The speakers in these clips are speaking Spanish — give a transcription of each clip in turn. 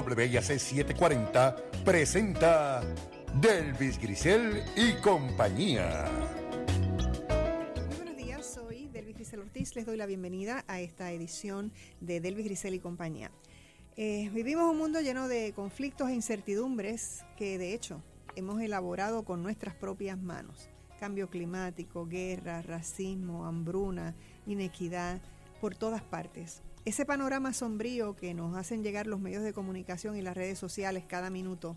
WIAC 740 presenta Delvis Grisel y compañía. Muy buenos días, soy Delvis Grisel Ortiz. Les doy la bienvenida a esta edición de Delvis Grisel y compañía. Vivimos un mundo lleno de conflictos e incertidumbres que de hecho hemos elaborado con nuestras propias manos. Cambio climático, guerra, racismo, hambruna, inequidad, por todas partes. Ese panorama sombrío que nos hacen llegar los medios de comunicación y las redes sociales cada minuto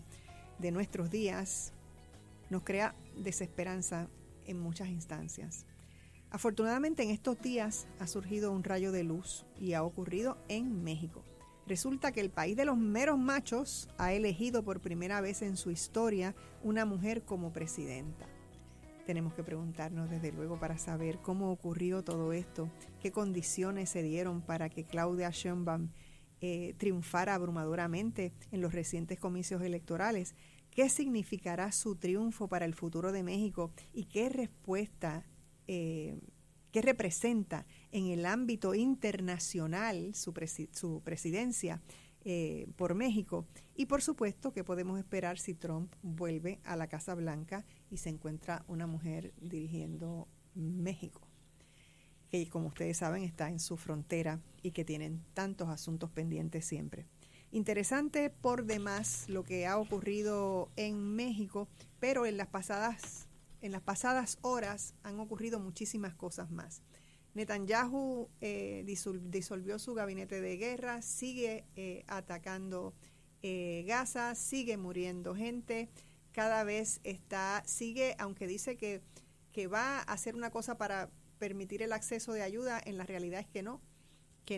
de nuestros días nos crea desesperanza en muchas instancias. Afortunadamente en estos días ha surgido un rayo de luz y ha ocurrido en México. Resulta que el país de los meros machos ha elegido por primera vez en su historia una mujer como presidenta. Tenemos que preguntarnos desde luego para saber cómo ocurrió todo esto, qué condiciones se dieron para que Claudia Sheinbaum triunfara abrumadoramente en los recientes comicios electorales, qué significará su triunfo para el futuro de México y qué respuesta, qué representa en el ámbito internacional su presidencia por México, y por supuesto que podemos esperar si Trump vuelve a la Casa Blanca y se encuentra una mujer dirigiendo México, que como ustedes saben está en su frontera y que tienen tantos asuntos pendientes siempre. Interesante por demás lo que ha ocurrido en México, pero en las pasadas horas han ocurrido muchísimas cosas más. Netanyahu disolvió su gabinete de guerra, sigue atacando Gaza, sigue muriendo gente, cada vez sigue, aunque dice que va a hacer una cosa para permitir el acceso de ayuda, en la realidad es que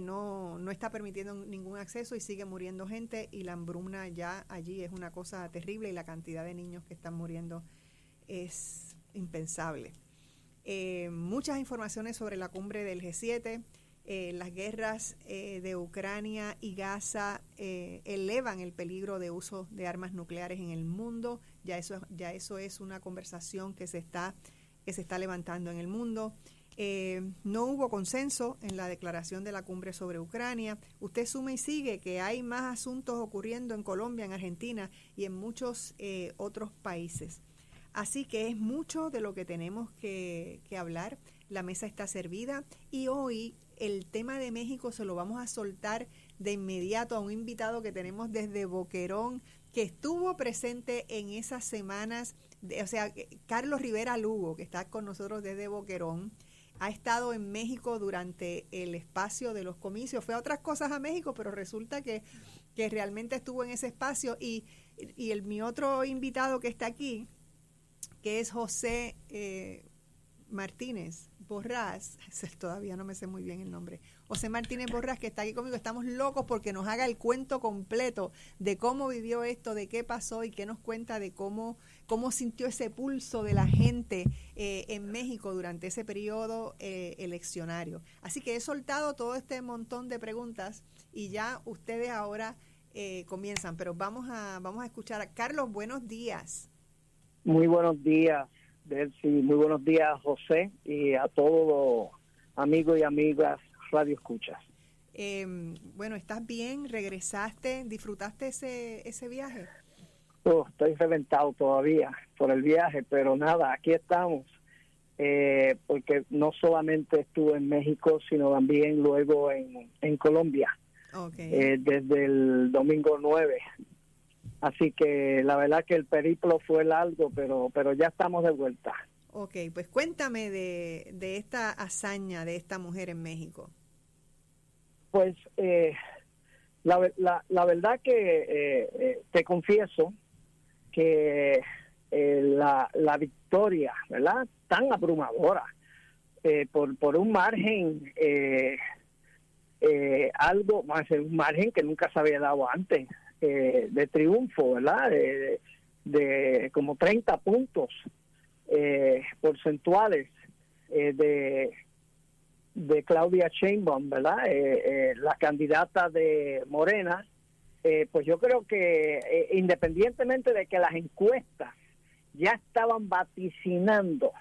no está permitiendo ningún acceso y sigue muriendo gente, y la hambruna ya allí es una cosa terrible y la cantidad de niños que están muriendo es impensable. Muchas informaciones sobre la cumbre del G7, las guerras de Ucrania y Gaza elevan el peligro de uso de armas nucleares en el mundo. Ya eso es una conversación que se está levantando en el mundo. No hubo consenso en la declaración de la cumbre sobre Ucrania. Usted suma y sigue que hay más asuntos ocurriendo en Colombia, en Argentina y en muchos otros países. Así que es mucho de lo que tenemos que hablar. La mesa está servida y hoy el tema de México se lo vamos a soltar de inmediato a un invitado que tenemos desde Boquerón, que estuvo presente en esas semanas, Carlos Rivera Lugo, que está con nosotros desde Boquerón, ha estado en México durante el espacio de los comicios. Fue a otras cosas a México, pero resulta que realmente estuvo en ese espacio. Y mi otro invitado que está aquí, que es José Martínez Borrás, todavía no me sé muy bien el nombre, José Martínez Borrás, que está aquí conmigo. Estamos locos porque nos haga el cuento completo de cómo vivió esto, de qué pasó y qué nos cuenta de cómo sintió ese pulso de la gente en México durante ese periodo eleccionario. Así que he soltado todo este montón de preguntas y ya ustedes ahora comienzan, pero vamos a escuchar a Carlos. Buenos días. Muy buenos días, Delcy. Muy buenos días, José, y a todos los amigos y amigas Radio Escuchas. Bueno, ¿estás bien? ¿Regresaste? ¿Disfrutaste ese viaje? Estoy reventado todavía por el viaje, pero nada, aquí estamos, porque no solamente estuve en México, sino también luego en Colombia, okay. Desde el domingo 9. Así que la verdad que el periplo fue largo, pero ya estamos de vuelta. Ok, pues cuéntame de esta hazaña de esta mujer en México. Pues la verdad que te confieso que la victoria, ¿verdad?, tan abrumadora, por un margen, un margen que nunca se había dado antes, de triunfo, ¿verdad?, de como 30 puntos porcentuales de Claudia Sheinbaum, ¿verdad?, la candidata de Morena. Pues yo creo que independientemente de que las encuestas ya estaban vaticinando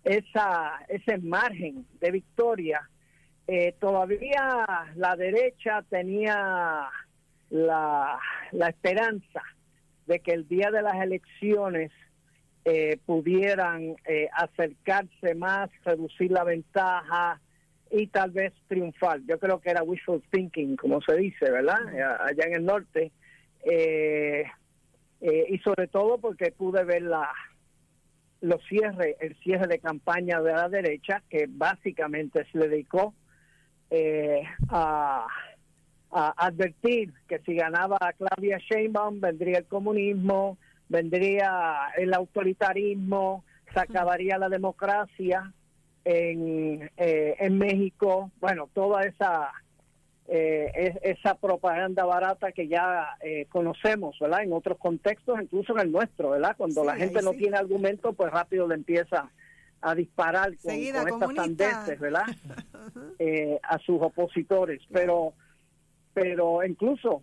ese margen de victoria, todavía la derecha tenía la esperanza de que el día de las elecciones pudieran acercarse más, reducir la ventaja y tal vez triunfar. Yo creo que era wishful thinking, como se dice, ¿verdad? Allá en el norte. Y sobre todo porque pude ver el cierre de campaña de la derecha, que básicamente se dedicó a advertir que si ganaba Claudia Sheinbaum vendría el comunismo, vendría el autoritarismo, se acabaría la democracia en México. Bueno, toda esa propaganda barata que ya conocemos, ¿verdad? En otros contextos, incluso en el nuestro, ¿verdad? Cuando la gente no tiene argumento, pues rápido le empieza a disparar con estas sandeces, ¿verdad? A sus opositores. Pero incluso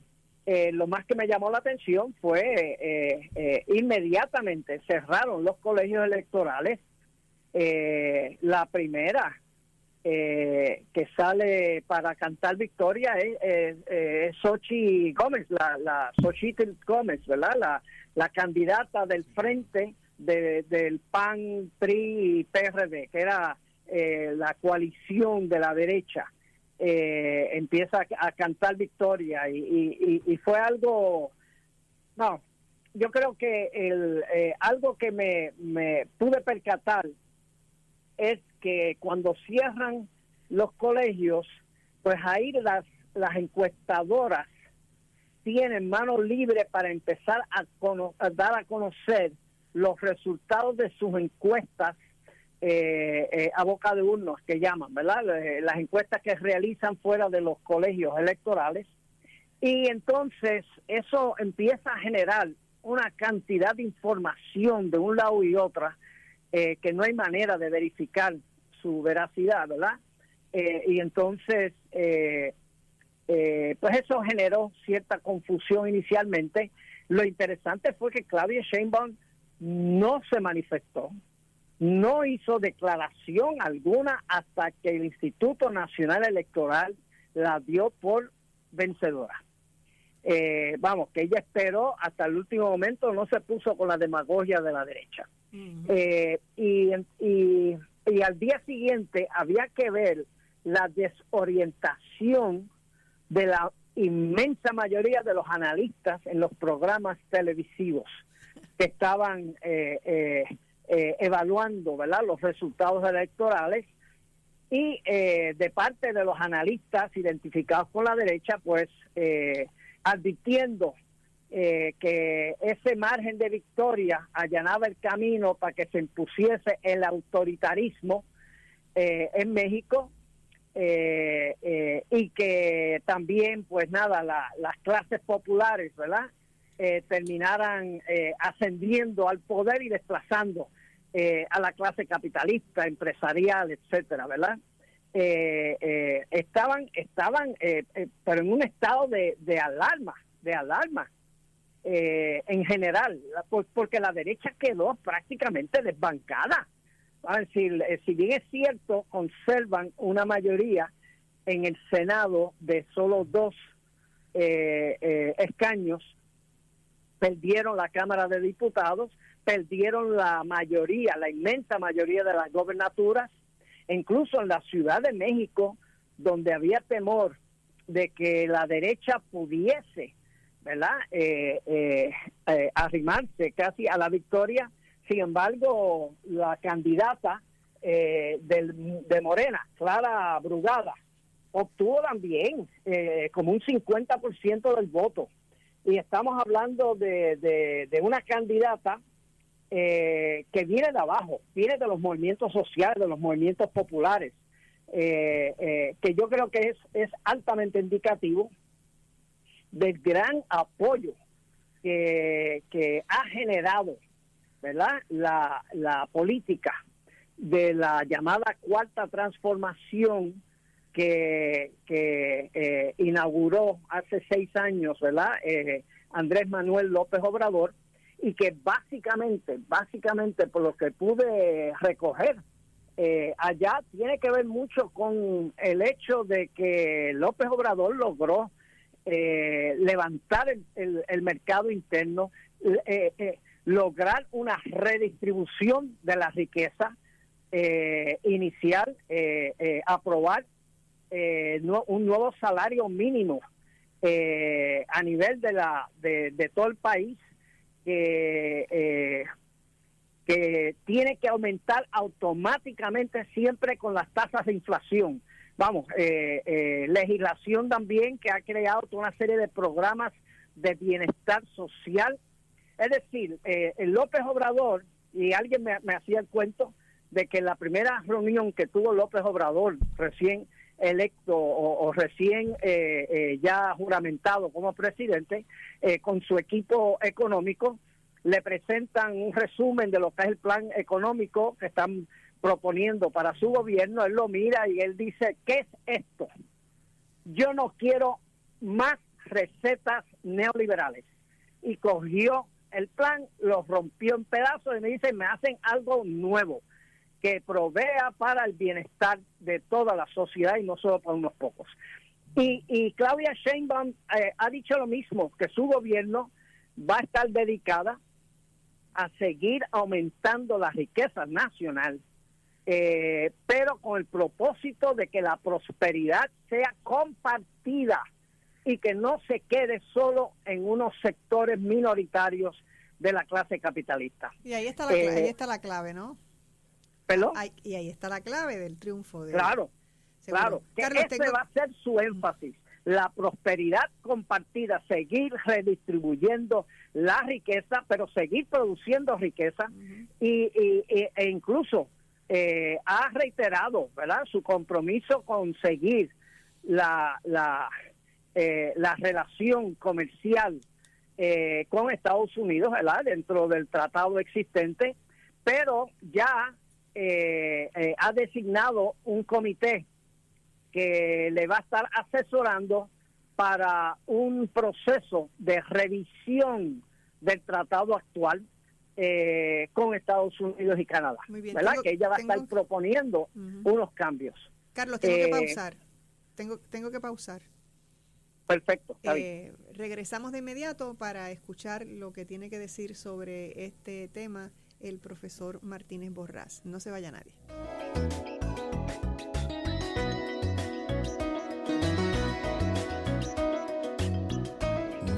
lo más que me llamó la atención fue inmediatamente cerraron los colegios electorales. La primera que sale para cantar victoria es Xochitl Gómez, la Xochitl Gómez, ¿verdad? La candidata del frente del PAN, PRI y PRD, que era la coalición de la derecha. Empieza a cantar victoria y fue algo, no, yo creo que algo que me pude percatar es que cuando cierran los colegios, pues ahí las encuestadoras tienen mano libre para empezar a dar a conocer los resultados de sus encuestas a boca de urnos, que llaman, ¿verdad? Las encuestas que realizan fuera de los colegios electorales. Y entonces eso empieza a generar una cantidad de información de un lado y otra que no hay manera de verificar su veracidad, ¿verdad? Y entonces, pues eso generó cierta confusión inicialmente. Lo interesante fue que Claudia Sheinbaum no se manifestó, no hizo declaración alguna hasta que el Instituto Nacional Electoral la dio por vencedora. Vamos, que ella esperó hasta el último momento, no se puso con la demagogia de la derecha. Y al día siguiente había que ver la desorientación de la inmensa mayoría de los analistas en los programas televisivos que estaban evaluando, ¿verdad?, los resultados electorales, y de parte de los analistas identificados con la derecha, pues advirtiendo que ese margen de victoria allanaba el camino para que se impusiese el autoritarismo en México, y que también, pues nada, las clases populares, ¿verdad?, terminaran ascendiendo al poder y desplazando a la clase capitalista, empresarial, etcétera, ¿verdad? Estaban pero en un estado de alarma en general, porque la derecha quedó prácticamente desbancada. Es decir, si bien es cierto, conservan una mayoría en el Senado de solo 2 escaños, perdieron la Cámara de Diputados, perdieron la inmensa mayoría de las gobernaturas, incluso en la Ciudad de México, donde había temor de que la derecha pudiese, ¿verdad?, arrimarse casi a la victoria. Sin embargo, la candidata de Morena, Clara Brugada, obtuvo también como un 50% del voto. Y estamos hablando de una candidata que viene de abajo, viene de los movimientos sociales, de los movimientos populares, que yo creo que es altamente indicativo del gran apoyo que ha generado, ¿verdad?, la política de la llamada Cuarta Transformación que inauguró hace 6 años, ¿verdad?, Andrés Manuel López Obrador, y que básicamente por lo que pude recoger allá, tiene que ver mucho con el hecho de que López Obrador logró levantar el mercado interno, lograr una redistribución de la riqueza inicial, aprobar un nuevo salario mínimo a nivel de todo el país, que tiene que aumentar automáticamente siempre con las tasas de inflación. Vamos, legislación también que ha creado toda una serie de programas de bienestar social. Es decir, el López Obrador, y alguien me hacía el cuento de que la primera reunión que tuvo López Obrador, recién electo o recién ya juramentado como presidente, con su equipo económico, le presentan un resumen de lo que es el plan económico que están proponiendo para su gobierno. Él lo mira y él dice, ¿qué es esto? Yo no quiero más recetas neoliberales. Y cogió el plan, lo rompió en pedazos y me dice, me hacen algo nuevo que provea para el bienestar de toda la sociedad y no solo para unos pocos. Y Claudia Sheinbaum ha dicho lo mismo, que su gobierno va a estar dedicada a seguir aumentando la riqueza nacional, pero con el propósito de que la prosperidad sea compartida y que no se quede solo en unos sectores minoritarios de la clase capitalista. Y ahí está la clave, ¿no? ¿Perdón? Y ahí está la clave del triunfo. Claro. Que Carlos, ese va a ser su énfasis. La prosperidad compartida, seguir redistribuyendo la riqueza, pero seguir produciendo riqueza. E incluso ha reiterado, ¿verdad?, su compromiso con seguir la relación comercial con Estados Unidos, ¿verdad?, dentro del tratado existente, pero ya ha designado un comité que le va a estar asesorando para un proceso de revisión del tratado actual con Estados Unidos y Canadá. Muy bien. ¿Verdad? Que ella va a estar proponiendo unos cambios. Carlos, tengo que pausar. Tengo que pausar. Perfecto. Regresamos de inmediato para escuchar lo que tiene que decir sobre este tema el profesor Martínez Borrás. No se vaya nadie.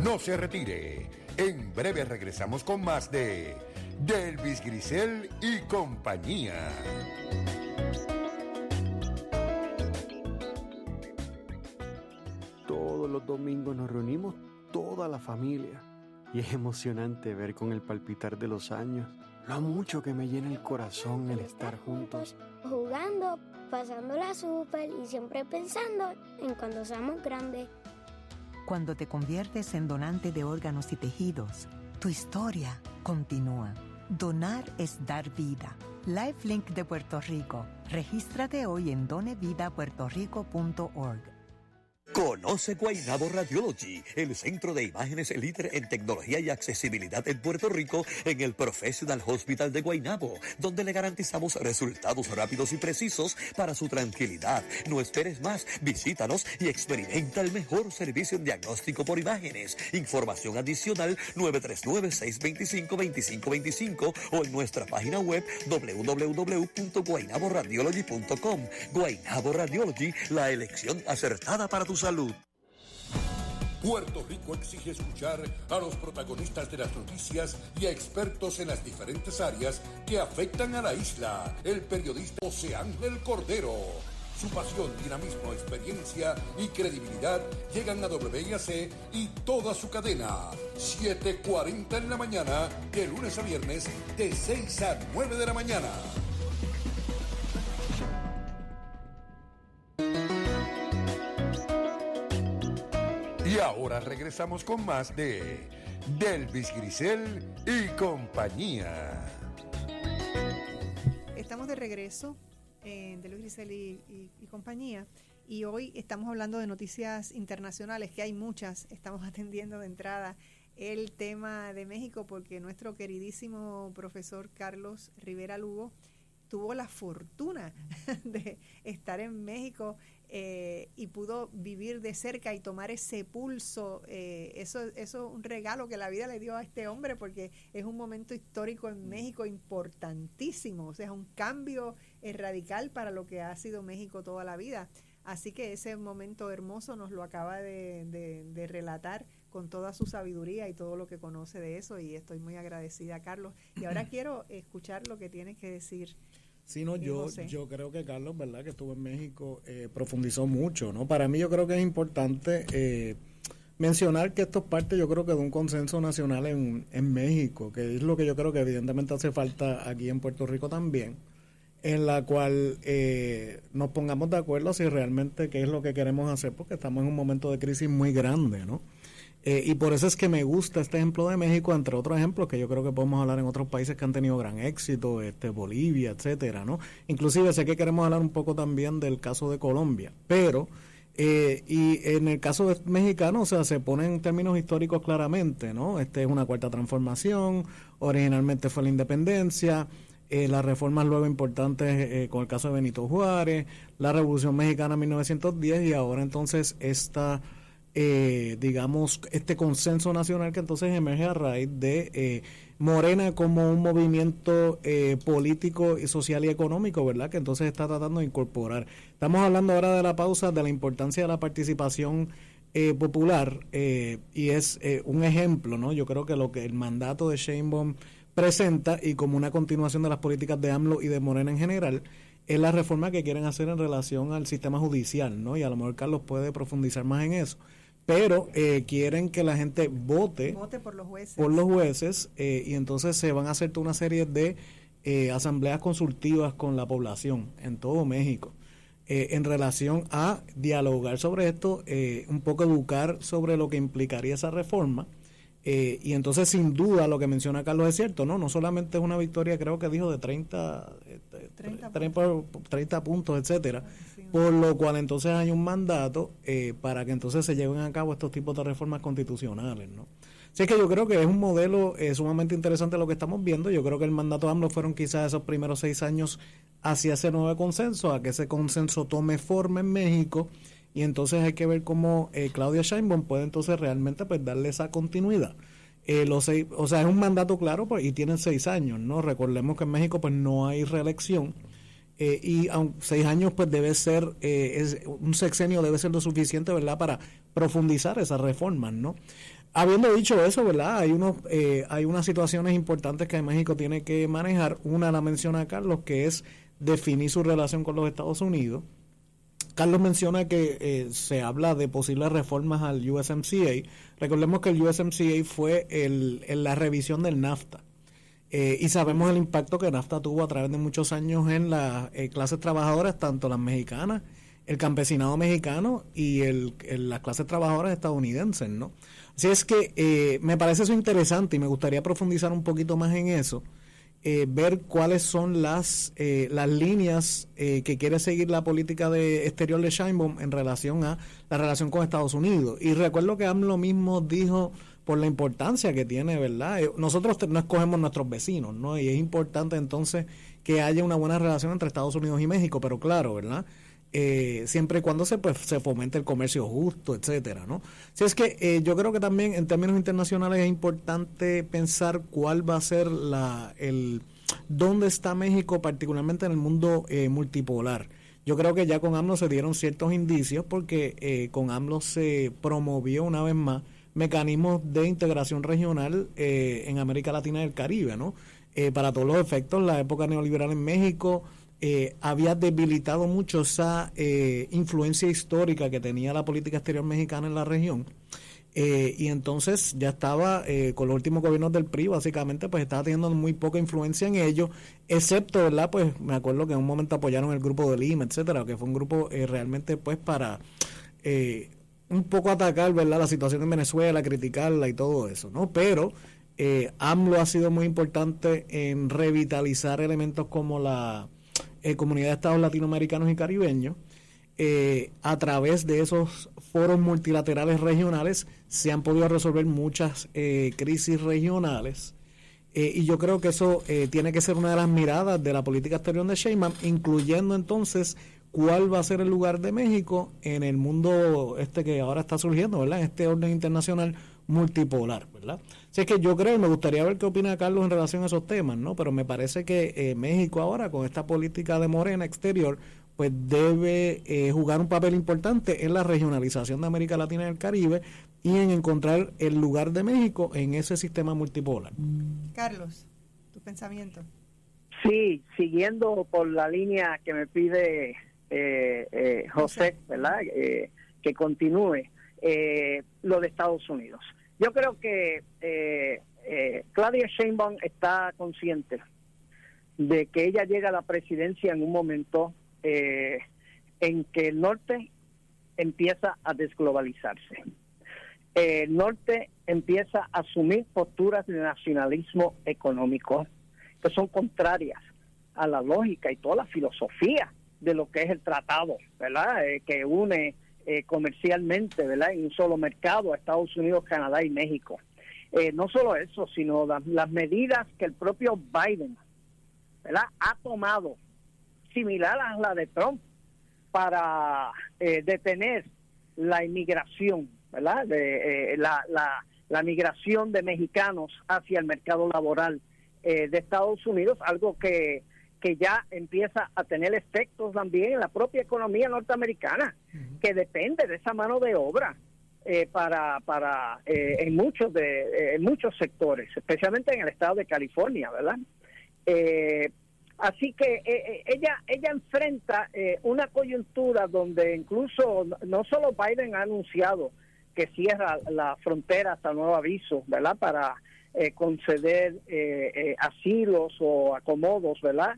No se retire. En breve regresamos con más de Delvis Grisel y compañía. Todos los domingos nos reunimos toda la familia y es emocionante ver con el palpitar de los años lo mucho que me llena el corazón el estar juntos. Jugando, pasándola súper y siempre pensando en cuando seamos grandes. Cuando te conviertes en donante de órganos y tejidos, tu historia continúa. Donar es dar vida. LifeLink de Puerto Rico. Regístrate hoy en donevidapuertorico.org. Conoce Guaynabo Radiology, el centro de imágenes líder en tecnología y accesibilidad en Puerto Rico, en el Professional Hospital de Guaynabo, donde le garantizamos resultados rápidos y precisos para su tranquilidad. No esperes más, visítanos y experimenta el mejor servicio en diagnóstico por imágenes. Información adicional 939-625-2525 o en nuestra página web www.guaynaboradiology.com. Guaynabo Radiology, la elección acertada para tu salud. Puerto Rico exige escuchar a los protagonistas de las noticias y a expertos en las diferentes áreas que afectan a la isla. El periodista José Ángel Cordero. Su pasión, dinamismo, experiencia y credibilidad llegan a WIAC y toda su cadena. 7:40 en la mañana, de lunes a viernes, de 6 a 9 de la mañana. Y ahora regresamos con más de Delvis Grisel y compañía. Estamos de regreso en Delvis Grisel y compañía. Y hoy estamos hablando de noticias internacionales, que hay muchas. Estamos atendiendo de entrada el tema de México porque nuestro queridísimo profesor Carlos Rivera Lugo tuvo la fortuna de estar en México y pudo vivir de cerca y tomar ese pulso. Eso es un regalo que la vida le dio a este hombre, porque es un momento histórico en México importantísimo, o sea, es un cambio radical para lo que ha sido México toda la vida. Así que ese momento hermoso nos lo acaba de relatar con toda su sabiduría y todo lo que conoce de eso, y estoy muy agradecida, Carlos. Y ahora quiero escuchar lo que tienes que decir. Sí, no, yo creo que Carlos, ¿verdad?, que estuvo en México, profundizó mucho, ¿no? Para mí yo creo que es importante mencionar que esto es parte, yo creo que de un consenso nacional en México, que es lo que yo creo que evidentemente hace falta aquí en Puerto Rico también, en la cual nos pongamos de acuerdo si realmente qué es lo que queremos hacer, porque estamos en un momento de crisis muy grande, ¿no? Y por eso es que me gusta este ejemplo de México, entre otros ejemplos que yo creo que podemos hablar en otros países que han tenido gran éxito, Bolivia, etcétera, ¿no? Inclusive sé que queremos hablar un poco también del caso de Colombia, pero y en el caso mexicano, o sea, se ponen en términos históricos claramente, ¿no? Es una cuarta transformación, originalmente fue la independencia, las reformas luego importantes con el caso de Benito Juárez, la Revolución Mexicana en 1910 y ahora entonces digamos, este consenso nacional que entonces emerge a raíz de Morena como un movimiento político, social y económico, ¿verdad?, que entonces está tratando de incorporar. Estamos hablando ahora de la pausa, de la importancia de la participación popular, y es un ejemplo, ¿no? Yo creo que lo que el mandato de Sheinbaum presenta, y como una continuación de las políticas de AMLO y de Morena en general, es la reforma que quieren hacer en relación al sistema judicial, ¿no? Y a lo mejor Carlos puede profundizar más en eso. Pero quieren que la gente vote por los jueces. Y entonces se van a hacer toda una serie de asambleas consultivas con la población en todo México en relación a dialogar sobre esto, un poco educar sobre lo que implicaría esa reforma. Y entonces, sin duda, lo que menciona Carlos es cierto, ¿no? No solamente es una victoria, creo que dijo de 30 puntos, etcétera, por lo cual entonces hay un mandato para que entonces se lleven a cabo estos tipos de reformas constitucionales, ¿no? Así que yo creo que es un modelo sumamente interesante lo que estamos viendo. Yo creo que el mandato de AMLO fueron quizás esos primeros 6 años hacia ese nuevo consenso, a que ese consenso tome forma en México. Y entonces hay que ver cómo Claudia Sheinbaum puede entonces realmente pues darle esa continuidad. O sea, es un mandato claro, pues, y tienen 6 años, ¿no? Recordemos que en México pues no hay reelección, y 6 años pues debe ser, un sexenio debe ser lo suficiente, ¿verdad?, para profundizar esas reformas, ¿no? Habiendo dicho eso, ¿verdad?, hay unas situaciones importantes que México tiene que manejar. Una la menciona Carlos, que es definir su relación con los Estados Unidos. Carlos menciona que se habla de posibles reformas al USMCA. Recordemos que el USMCA fue la revisión del NAFTA. Y sabemos el impacto que NAFTA tuvo a través de muchos años en las clases trabajadoras, tanto las mexicanas, el campesinado mexicano y las clases trabajadoras estadounidenses, ¿no? Así es que me parece eso interesante y me gustaría profundizar un poquito más en eso. Ver cuáles son las líneas que quiere seguir la política exterior de Sheinbaum en relación a la relación con Estados Unidos. Y recuerdo que AMLO mismo dijo por la importancia que tiene, ¿verdad? Nosotros no escogemos nuestros vecinos, ¿no? Y es importante entonces que haya una buena relación entre Estados Unidos y México, pero claro, ¿verdad?, siempre y cuando se fomente el comercio justo, etcétera, ¿no? Si es que yo creo que también en términos internacionales es importante pensar cuál va a ser dónde está México, particularmente en el mundo multipolar. Yo creo que ya con AMLO se dieron ciertos indicios, porque con AMLO se promovió una vez más mecanismos de integración regional en América Latina y el Caribe, ¿no? Para todos los efectos, la época neoliberal en México había debilitado mucho esa influencia histórica que tenía la política exterior mexicana en la región, y entonces ya estaba con los últimos gobiernos del PRI, básicamente pues estaba teniendo muy poca influencia en ello, excepto, ¿verdad?, pues me acuerdo que en un momento apoyaron el grupo de Lima, etcétera, que fue un grupo realmente pues para un poco atacar, ¿verdad?, la situación en Venezuela, criticarla y todo eso, ¿no? Pero AMLO ha sido muy importante en revitalizar elementos como la Comunidad de Estados Latinoamericanos y Caribeños. A través de esos foros multilaterales regionales se han podido resolver muchas crisis regionales, Y yo creo que eso tiene que ser una de las miradas de la política exterior de Sheinbaum, incluyendo entonces cuál va a ser el lugar de México en el mundo que ahora está surgiendo, ¿verdad? En este orden internacional multipolar, ¿verdad? Así es que yo creo, me gustaría ver qué opina Carlos en relación a esos temas, ¿no? Pero me parece que México ahora, con esta política de Morena exterior, pues debe jugar un papel importante en la regionalización de América Latina y el Caribe y en encontrar el lugar de México en ese sistema multipolar. Carlos, tu pensamiento. Sí, siguiendo por la línea que me pide José, ¿verdad? Que continúe lo de Estados Unidos. Yo creo que Claudia Sheinbaum está consciente de que ella llega a la presidencia en un momento en que el norte empieza a desglobalizarse. El norte empieza a asumir posturas de nacionalismo económico que son contrarias a la lógica y toda la filosofía de lo que es el tratado, ¿verdad? Que une comercialmente, ¿verdad? En un solo mercado a Estados Unidos, Canadá y México. No solo eso, sino las medidas que el propio Biden, ¿verdad?, ha tomado, similar a la de Trump, para detener la inmigración, ¿verdad? La migración de mexicanos hacia el mercado laboral de Estados Unidos, algo que ya empieza a tener efectos también en la propia economía norteamericana, que depende de esa mano de obra en muchos sectores, especialmente en el estado de California, ¿verdad? Así que ella enfrenta una coyuntura donde incluso no solo Biden ha anunciado que cierra la frontera hasta nuevo aviso, ¿verdad?, para conceder asilos o acomodos, ¿verdad?,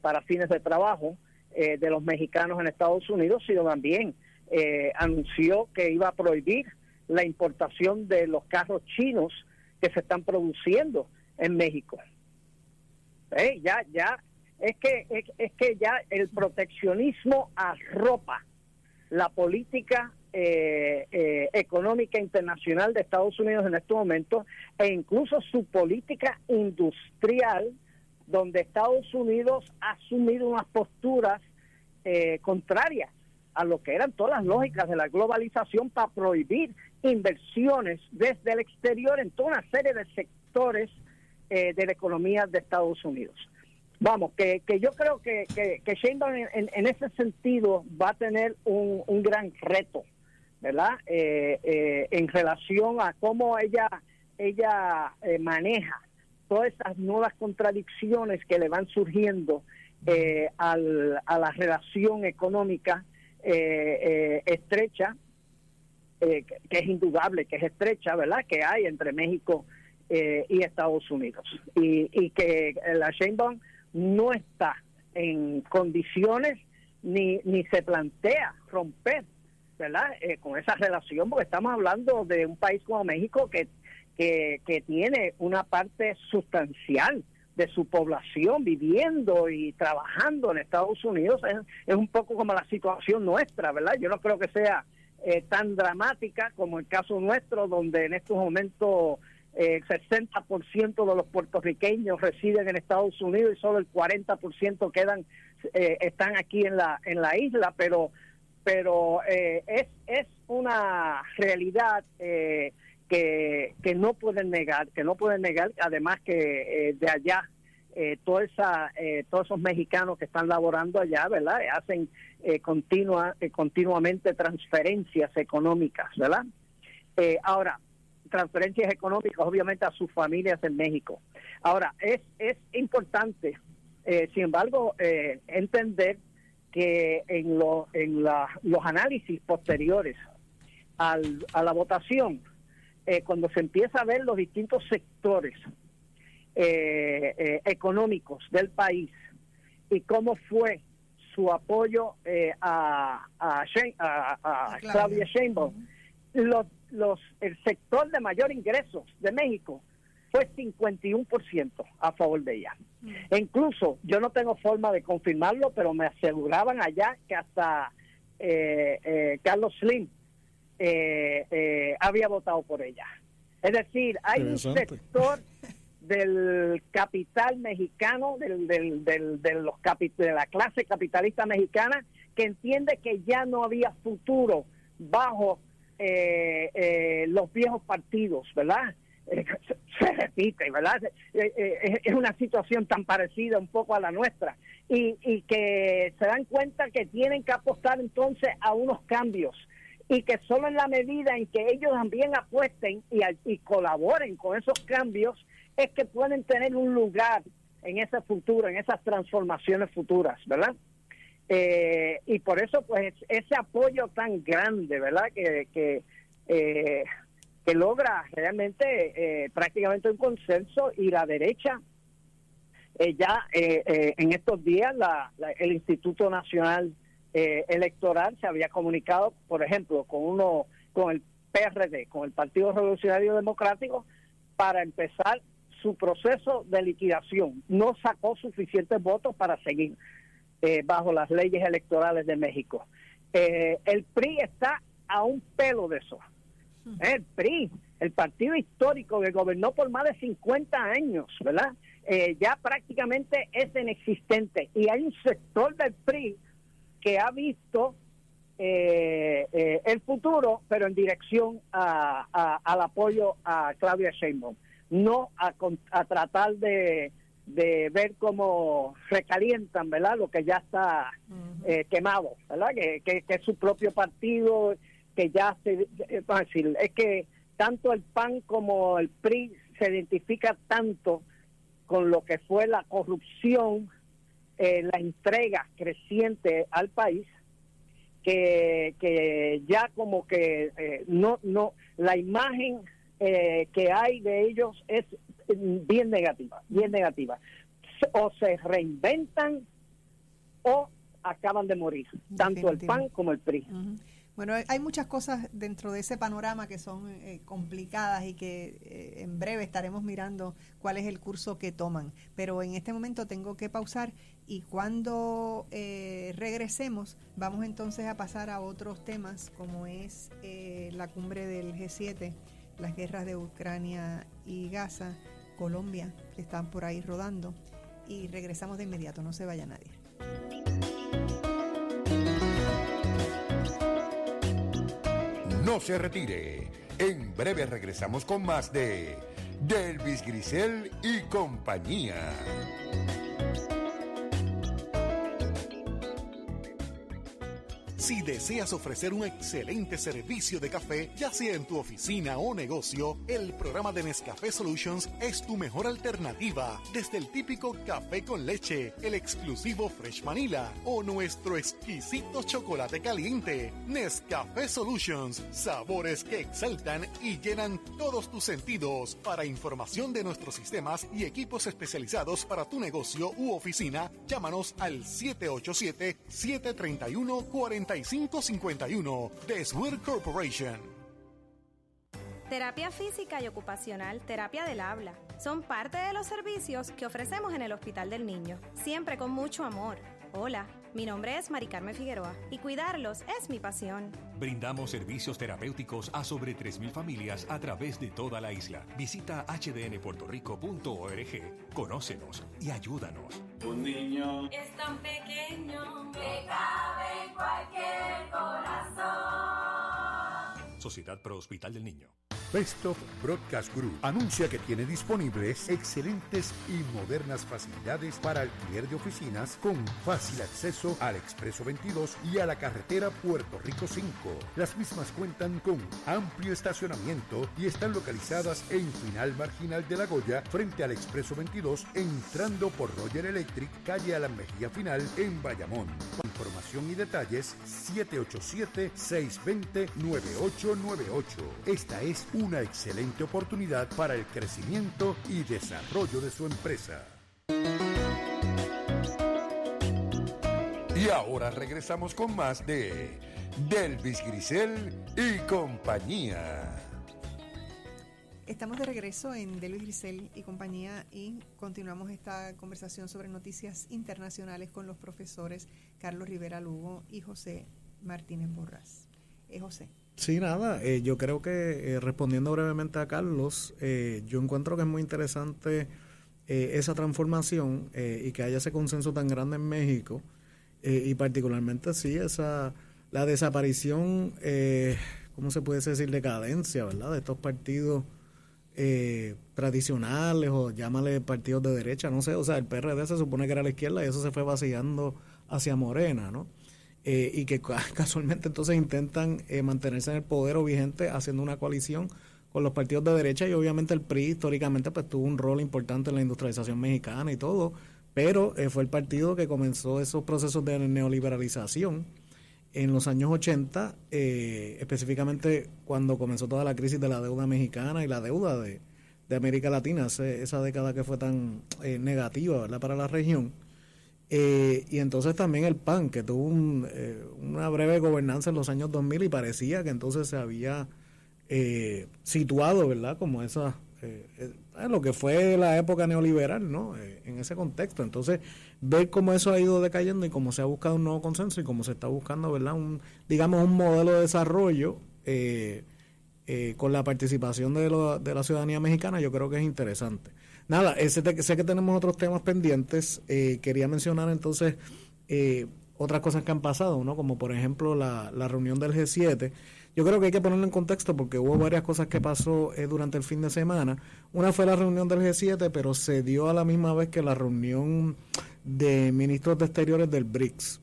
para fines de trabajo de los mexicanos en Estados Unidos, sino también anunció que iba a prohibir la importación de los carros chinos que se están produciendo en México. Ya es que ya el proteccionismo arropa la política económica internacional de Estados Unidos en estos momentos, e incluso su política industrial, donde Estados Unidos ha asumido unas posturas contrarias a lo que eran todas las lógicas de la globalización, para prohibir inversiones desde el exterior en toda una serie de sectores de la economía de Estados Unidos. Vamos, que yo creo que Sheinbaum en ese sentido va a tener un gran reto, ¿verdad? En relación a cómo ella maneja todas esas nuevas contradicciones que le van surgiendo a la relación económica estrecha, que es indudable que es estrecha, ¿verdad?, que hay entre México y Estados Unidos. Y que la Sheinbaum no está en condiciones ni se plantea romper, ¿verdad?, con esa relación, porque estamos hablando de un país como México que tiene una parte sustancial de su población viviendo y trabajando en Estados Unidos. Es un poco como la situación nuestra, ¿verdad? Yo no creo que sea tan dramática como el caso nuestro, donde en estos momentos 60% de los puertorriqueños residen en Estados Unidos y solo el 40% están aquí en la isla, pero es una realidad que no pueden negar, además que de allá todos esos mexicanos que están laborando allá, ¿verdad?, hacen continuamente transferencias económicas, ¿verdad? Ahora, transferencias económicas obviamente a sus familias en México. Ahora, es importante, sin embargo, entender que en los análisis posteriores a la votación, cuando se empieza a ver los distintos sectores económicos del país y cómo fue su apoyo a Claudia Sheinbaum, el sector de mayor ingresos de México fue 51% a favor de ella. E incluso, yo no tengo forma de confirmarlo, pero me aseguraban allá que hasta Carlos Slim había votado por ella. Es decir, hay un sector del capital mexicano, de la clase capitalista mexicana, que entiende que ya no había futuro bajo los viejos partidos, ¿verdad? Se repite, ¿verdad? Es una situación tan parecida un poco a la nuestra, y que se dan cuenta que tienen que apostar entonces a unos cambios, y que solo en la medida en que ellos también apuesten y colaboren con esos cambios es que pueden tener un lugar en ese futuro, en esas transformaciones futuras, ¿verdad? Y por eso, pues, ese apoyo tan grande, ¿verdad? Que logra realmente prácticamente un consenso, y la derecha en estos días el Instituto Nacional Electoral se había comunicado, por ejemplo, con el PRD, con el Partido Revolucionario Democrático, para empezar su proceso de liquidación. No sacó suficientes votos para seguir bajo las leyes electorales de México. El PRI está a un pelo de eso. El PRI, el partido histórico que gobernó por más de 50 años, ¿verdad? Ya prácticamente es inexistente, y hay un sector del PRI que ha visto el futuro, pero en dirección al apoyo a Claudia Sheinbaum, no a tratar de ver cómo recalientan, ¿verdad?, lo que ya está quemado, ¿verdad?, que es su propio partido, que ya es fácil. Es que tanto el PAN como el PRI se identifica tanto con lo que fue la corrupción, la entrega creciente al país, que ya como que no la imagen que hay de ellos es bien negativa. O se reinventan o acaban de morir, tanto el PAN como el PRI. Bueno, hay muchas cosas dentro de ese panorama que son complicadas, y que en breve estaremos mirando cuál es el curso que toman. Pero en este momento tengo que pausar, y cuando regresemos vamos entonces a pasar a otros temas, como es la cumbre del G7, las guerras de Ucrania y Gaza, Colombia, que están por ahí rodando, y regresamos de inmediato, no se vaya nadie. No se retire. En breve regresamos con más de Delvis Grisel y compañía. Si deseas ofrecer un excelente servicio de café, ya sea en tu oficina o negocio, el programa de Nescafé Solutions es tu mejor alternativa. Desde el típico café con leche, el exclusivo Fresh Vanilla o nuestro exquisito chocolate caliente. Nescafé Solutions, sabores que exaltan y llenan todos tus sentidos. Para información de nuestros sistemas y equipos especializados para tu negocio u oficina, llámanos al 787-731-4551 de Swear Corporation. Terapia física y ocupacional, terapia del habla, son parte de los servicios que ofrecemos en el Hospital del Niño, siempre con mucho amor. Hola, mi nombre es Mari Carmen Figueroa y cuidarlos es mi pasión. Brindamos servicios terapéuticos a sobre 3,000 familias a través de toda la isla. Visita hdnpuertorico.org, conócenos y ayúdanos. Un niño es tan pequeño que cabe en cualquier corazón. Sociedad Pro Hospital del Niño. Best of Broadcast Group anuncia que tiene disponibles excelentes y modernas facilidades para alquiler de oficinas con fácil acceso al Expreso 22 y a la carretera Puerto Rico 5. Las mismas cuentan con amplio estacionamiento y están localizadas en Final Marginal de La Goya, frente al Expreso 22, entrando por Roger Electric, calle Alan Mejía Final, en Bayamón. Información y detalles 787-620-9898. Esta es una excelente oportunidad para el crecimiento y desarrollo de su empresa. Y ahora regresamos con más de Delvis Grisel y compañía. Estamos de regreso en Delvis Grisel y compañía, y continuamos esta conversación sobre noticias internacionales con los profesores Carlos Rivera Lugo y José Martínez Borrás. José, Sí, nada, yo creo que respondiendo brevemente a Carlos, yo encuentro que es muy interesante esa transformación y que haya ese consenso tan grande en México y particularmente sí, la desaparición, ¿cómo se puede decir? Decadencia, ¿verdad? De estos partidos tradicionales o llámale partidos de derecha, no sé, o sea, el PRD se supone que era la izquierda y eso se fue vaciando hacia Morena, ¿no? Y que casualmente entonces intentan mantenerse en el poder o vigente haciendo una coalición con los partidos de derecha y obviamente el PRI históricamente pues tuvo un rol importante en la industrialización mexicana y todo, pero fue el partido que comenzó esos procesos de neoliberalización en los años 80, específicamente cuando comenzó toda la crisis de la deuda mexicana y la deuda de América Latina, esa década que fue tan negativa, ¿verdad?, para la región. Y entonces también el PAN, que tuvo una breve gobernanza en los años 2000 y parecía que entonces se había situado, ¿verdad?, como lo que fue la época neoliberal, ¿no?, en ese contexto. Entonces, ver cómo eso ha ido decayendo y cómo se ha buscado un nuevo consenso y cómo se está buscando, ¿verdad?, un modelo de desarrollo con la participación de la ciudadanía mexicana, yo creo que es interesante. Nada, sé que tenemos otros temas pendientes. Quería mencionar entonces otras cosas que han pasado, ¿no? Como por ejemplo la reunión del G7. Yo creo que hay que ponerlo en contexto porque hubo varias cosas que pasó durante el fin de semana. Una fue la reunión del G7, pero se dio a la misma vez que la reunión de ministros de Exteriores del BRICS.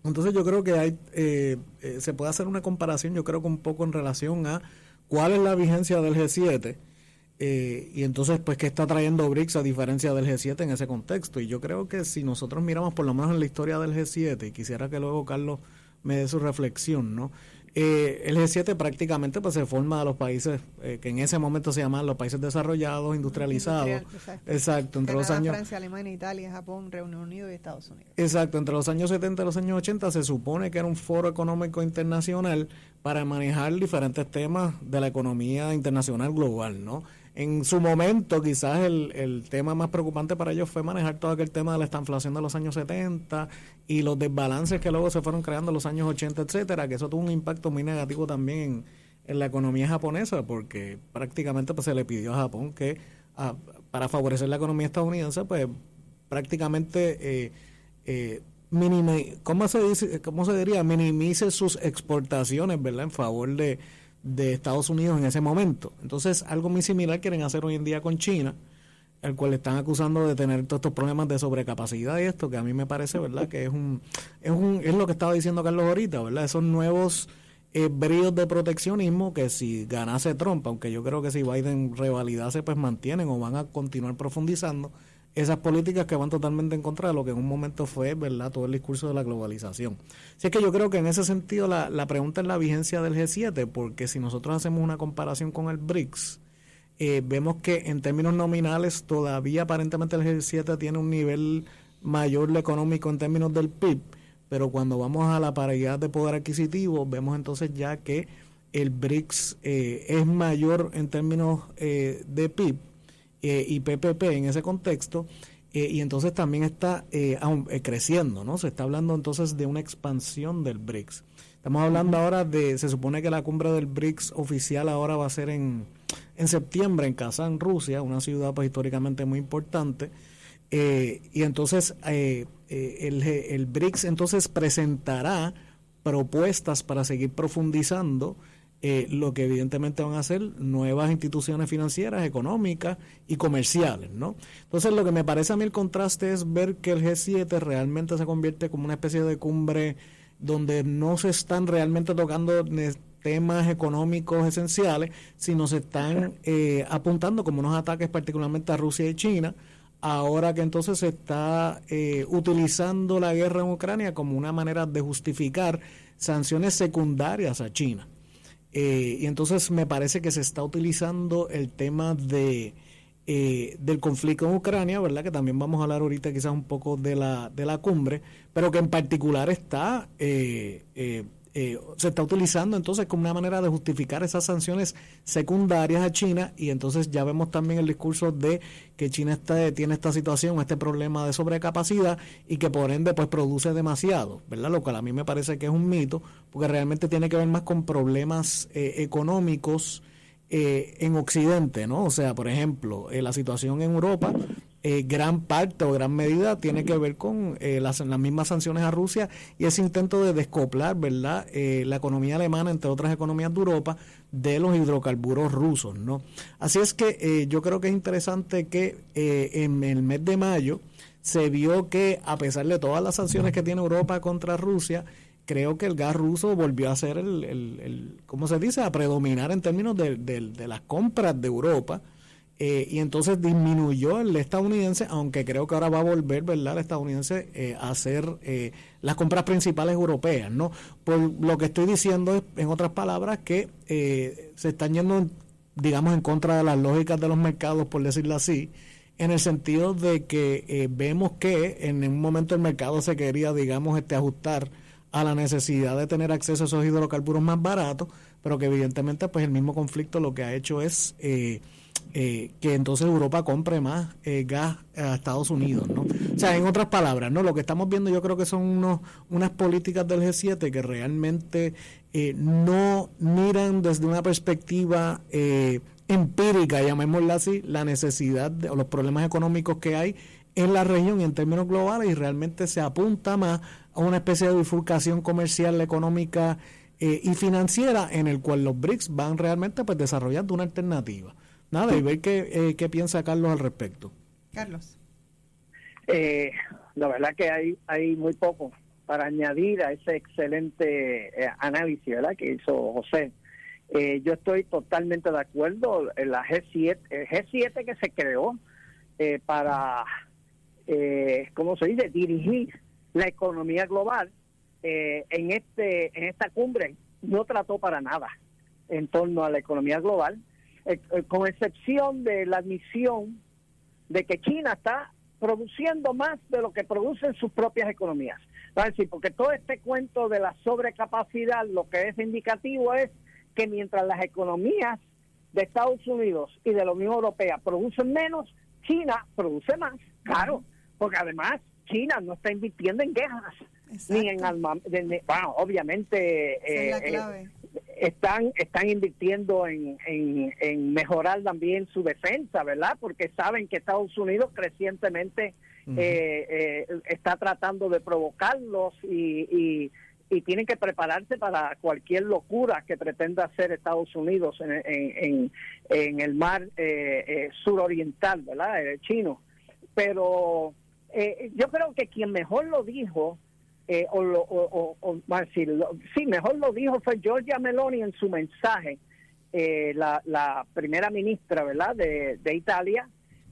Entonces yo creo que se puede hacer una comparación, yo creo que un poco en relación a cuál es la vigencia del G7 y entonces pues qué está trayendo BRICS a diferencia del G7 en ese contexto. Y yo creo que si nosotros miramos por lo menos en la historia del G7, y quisiera que luego Carlos me dé su reflexión, ¿no? El G7 prácticamente pues se forma de los países que en ese momento se llamaban los países desarrollados, industrializados. Exacto, entre los años Francia, Alemania, Italia, Japón, Reino Unido y Estados Unidos. Exacto, entre los años 70 y los años 80 se supone que era un foro económico internacional para manejar diferentes temas de la economía internacional global, ¿no? En su momento quizás el tema más preocupante para ellos fue manejar todo aquel tema de la estanflación de los años 70 y los desbalances que luego se fueron creando en los años 80, etcétera, que eso tuvo un impacto muy negativo también en la economía japonesa, porque prácticamente pues se le pidió a Japón que para favorecer la economía estadounidense pues prácticamente ¿cómo se diría? Minimice sus exportaciones, ¿verdad?, en favor de Estados Unidos en ese momento. Entonces, algo muy similar quieren hacer hoy en día con China, el cual le están acusando de tener todos estos problemas de sobrecapacidad y esto, que a mí me parece, ¿verdad?, que es lo que estaba diciendo Carlos ahorita, ¿verdad?, esos nuevos bríos de proteccionismo que si ganase Trump, aunque yo creo que si Biden revalidase, pues mantienen o van a continuar profundizando esas políticas que van totalmente en contra de lo que en un momento fue, ¿verdad?, todo el discurso de la globalización. Así es que yo creo que en ese sentido la pregunta es la vigencia del G7, porque si nosotros hacemos una comparación con el BRICS, vemos que en términos nominales todavía aparentemente el G7 tiene un nivel mayor económico en términos del PIB, pero cuando vamos a la paridad de poder adquisitivo, vemos entonces ya que el BRICS es mayor en términos de PIB, y PPP en ese contexto, y entonces también está creciendo, ¿no? Se está hablando entonces de una expansión del BRICS. Estamos hablando ahora se supone que la cumbre del BRICS oficial ahora va a ser en septiembre en Kazán, Rusia, una ciudad pues históricamente muy importante, y entonces el BRICS entonces presentará propuestas para seguir profundizando lo que evidentemente van a ser nuevas instituciones financieras, económicas y comerciales, ¿no? Entonces lo que me parece a mí el contraste es ver que el G7 realmente se convierte como una especie de cumbre donde no se están realmente tocando temas económicos esenciales, sino se están apuntando como unos ataques particularmente a Rusia y China, ahora que entonces se está utilizando la guerra en Ucrania como una manera de justificar sanciones secundarias a China. Y entonces me parece que se está utilizando el tema del conflicto en Ucrania, ¿verdad?, que también vamos a hablar ahorita quizás un poco de la cumbre, pero que en particular está se está utilizando entonces como una manera de justificar esas sanciones secundarias a China, y entonces ya vemos también el discurso de que China tiene esta situación, este problema de sobrecapacidad y que por ende pues produce demasiado, ¿verdad? Lo cual a mí me parece que es un mito, porque realmente tiene que ver más con problemas económicos en Occidente, ¿no? O sea, por ejemplo, la situación en Europa, gran parte o gran medida tiene que ver con las mismas sanciones a Rusia y ese intento de descoplar, ¿verdad?, la economía alemana, entre otras economías de Europa, de los hidrocarburos rusos, ¿no? Así es que yo creo que es interesante que en el mes de mayo se vio que, a pesar de todas las sanciones que tiene Europa contra Rusia, creo que el gas ruso volvió a ser ¿cómo se dice?, a predominar en términos de las compras de Europa. Y entonces disminuyó el estadounidense, aunque creo que ahora va a volver, ¿verdad?, el estadounidense a hacer las compras principales europeas, ¿no? Por lo que estoy diciendo es, en otras palabras, que se están yendo, digamos, en contra de las lógicas de los mercados, por decirlo así, en el sentido de que vemos que en un momento el mercado se quería, digamos, ajustar a la necesidad de tener acceso a esos hidrocarburos más baratos, pero que evidentemente pues el mismo conflicto lo que ha hecho es que entonces Europa compre más gas a Estados Unidos, ¿no? O sea, en otras palabras, ¿no?, lo que estamos viendo yo creo que son unas políticas del G7 que realmente no miran desde una perspectiva empírica, llamémosla así, la necesidad o los problemas económicos que hay en la región y en términos globales, y realmente se apunta más a una especie de bifurcación comercial, económica y financiera, en el cual los BRICS van realmente pues desarrollando una alternativa. Nada, y ver qué piensa Carlos al respecto. Carlos. La verdad que hay muy poco para añadir a ese excelente análisis, ¿verdad?, que hizo José. Yo estoy totalmente de acuerdo. La G7, el G7 que se creó para, ¿cómo se dice?, dirigir la economía global, en esta cumbre no trató para nada en torno a la economía global, con excepción de la admisión de que China está produciendo más de lo que producen sus propias economías. Es decir, porque todo este cuento de la sobrecapacidad, lo que es indicativo es que mientras las economías de Estados Unidos y de la Unión Europea producen menos, China produce más. Claro, porque además China no está invirtiendo en guerras. Exacto. Ni en armamento. Bueno, obviamente esa es la clave. Están invirtiendo en mejorar también su defensa, ¿verdad? Porque saben que Estados Unidos crecientemente está tratando de provocarlos y tienen que prepararse para cualquier locura que pretenda hacer Estados Unidos en el mar suroriental, ¿verdad?, chino. Pero yo creo que quien mejor lo dijo, mejor lo dijo fue Giorgia Meloni en su mensaje, la primera ministra, ¿verdad?, de Italia,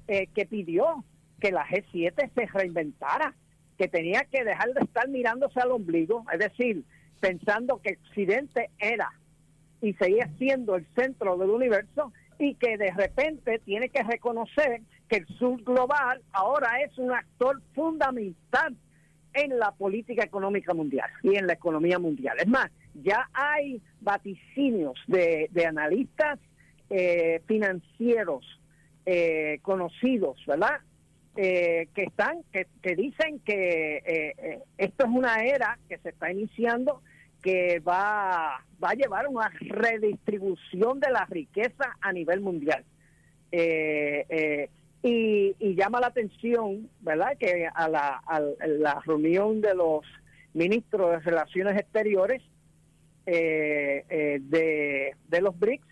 que pidió que la G7 se reinventara, que tenía que dejar de estar mirándose al ombligo, es decir, pensando que Occidente era y seguía siendo el centro del universo, y que de repente tiene que reconocer que el sur global ahora es un actor fundamental en la política económica mundial y en la economía mundial. Es más, ya hay vaticinios de analistas financieros conocidos, ¿verdad?, que dicen que esto es una era que se está iniciando, que va a llevar una redistribución de la riqueza a nivel mundial. Y llama la atención, ¿verdad?, que a la reunión de los ministros de Relaciones Exteriores de los BRICS,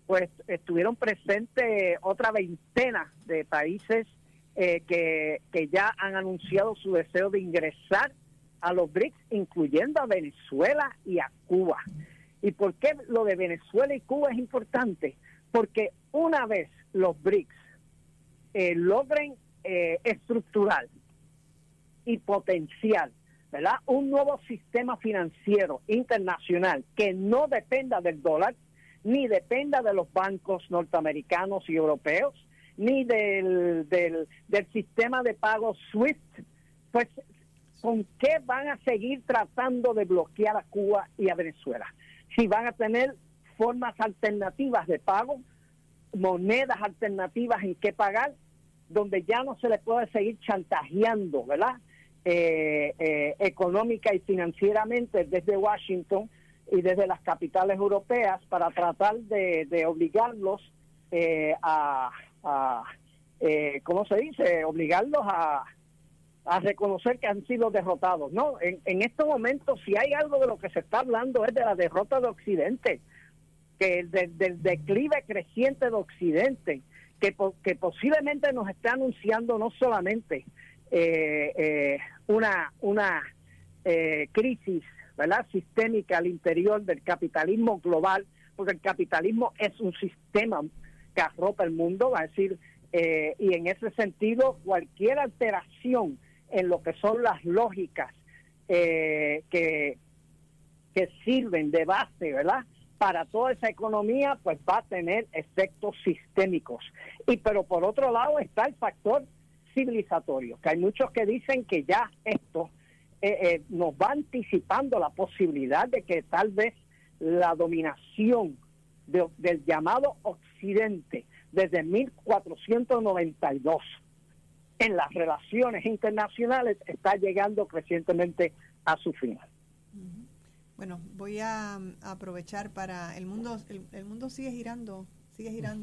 pues estuvieron presentes otra veintena de países que ya han anunciado su deseo de ingresar a los BRICS, incluyendo a Venezuela y a Cuba. ¿Y por qué lo de Venezuela y Cuba es importante? Porque una vez los BRICS logren estructurar y potenciar, ¿verdad?, un nuevo sistema financiero internacional que no dependa del dólar, ni dependa de los bancos norteamericanos y europeos, ni del sistema de pago SWIFT, pues ¿con qué van a seguir tratando de bloquear a Cuba y a Venezuela? Si van a tener formas alternativas de pago, monedas alternativas en qué pagar, donde ya no se le puede seguir chantajeando, ¿verdad? Económica y financieramente desde Washington y desde las capitales europeas para tratar de obligarlos ¿cómo se dice? Obligarlos a reconocer que han sido derrotados. No, en estos momentos, si hay algo de lo que se está hablando es de la derrota de Occidente, que del declive creciente de Occidente, que posiblemente nos está anunciando no solamente una crisis, ¿verdad?, sistémica al interior del capitalismo global, porque el capitalismo es un sistema que arropa el mundo, va a decir, y en ese sentido cualquier alteración en lo que son las lógicas que sirven de base, ¿verdad?, para toda esa economía, pues va a tener efectos sistémicos. Pero por otro lado está el factor civilizatorio, que hay muchos que dicen que ya esto nos va anticipando la posibilidad de que tal vez la dominación del llamado Occidente desde 1492 en las relaciones internacionales está llegando crecientemente a su fin. Bueno, voy a aprovechar para el mundo sigue girando,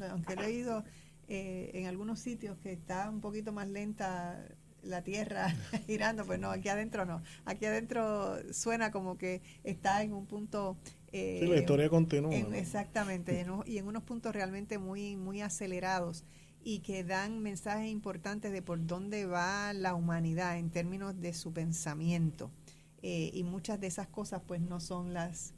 aunque he leído en algunos sitios que está un poquito más lenta la Tierra girando, pues no, aquí adentro suena como que está en un punto sí, la historia continúa, ¿no? Exactamente, y en unos puntos realmente muy, muy acelerados y que dan mensajes importantes de por dónde va la humanidad en términos de su pensamiento. Y muchas de esas cosas pues no son las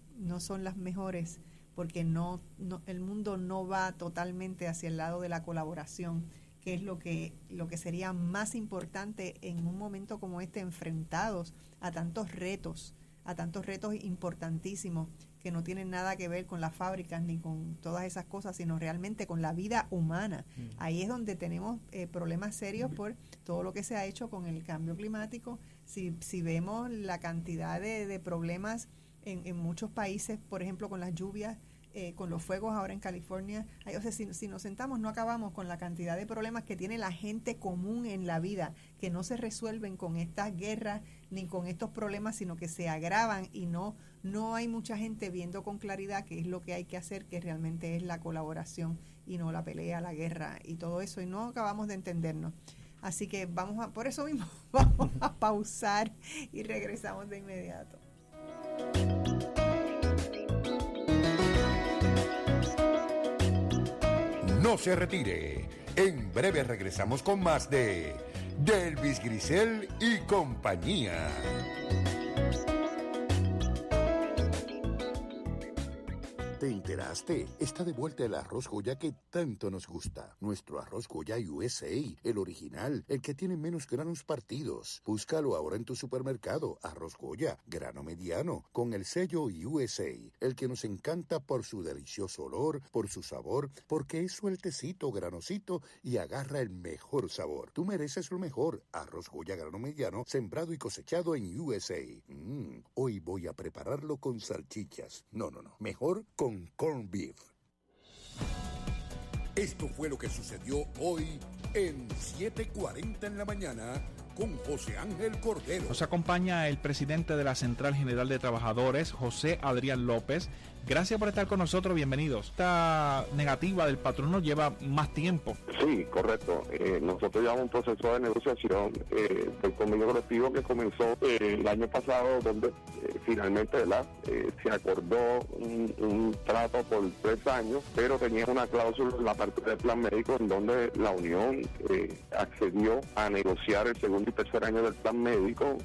mejores, porque el mundo no va totalmente hacia el lado de la colaboración, que es lo que sería más importante en un momento como este, enfrentados a tantos retos importantísimos que no tienen nada que ver con las fábricas ni con todas esas cosas, sino realmente con la vida humana. Ahí es donde tenemos problemas serios por todo lo que se ha hecho con el cambio climático. Si vemos la cantidad de problemas en muchos países, por ejemplo, con las lluvias, con los fuegos ahora en California, o sea, si nos sentamos no acabamos con la cantidad de problemas que tiene la gente común en la vida, que no se resuelven con estas guerras ni con estos problemas, sino que se agravan, y no hay mucha gente viendo con claridad qué es lo que hay que hacer, que realmente es la colaboración y no la pelea, la guerra y todo eso, y no acabamos de entendernos. Así que por eso mismo vamos a pausar y regresamos de inmediato. No se retire. En breve regresamos con más de Delvis Grisel y compañía. ¿Te enteraste? Está de vuelta el arroz Goya que tanto nos gusta. Nuestro arroz Goya USA, el original, el que tiene menos granos partidos. Búscalo ahora en tu supermercado. Arroz Goya, grano mediano, con el sello USA, el que nos encanta por su delicioso olor, por su sabor, porque es sueltecito, granosito y agarra el mejor sabor. Tú mereces lo mejor. Arroz Goya, grano mediano, sembrado y cosechado en USA. Hoy voy a prepararlo con salchichas. No. Mejor con corned beef. Esto fue lo que sucedió hoy en 7:40 en la mañana con José Ángel Cordero. Nos acompaña el presidente de la Central General de Trabajadores, José Adrián López. Gracias por estar con nosotros, bienvenidos. Esta negativa del patrono lleva más tiempo. Sí, correcto. Nosotros llevamos un proceso de negociación del convenio colectivo que comenzó el año pasado, donde finalmente, ¿verdad?, se acordó un trato por 3 años, pero tenía una cláusula en la parte del plan médico en donde la Unión accedió a negociar el segundo y tercer año del plan médico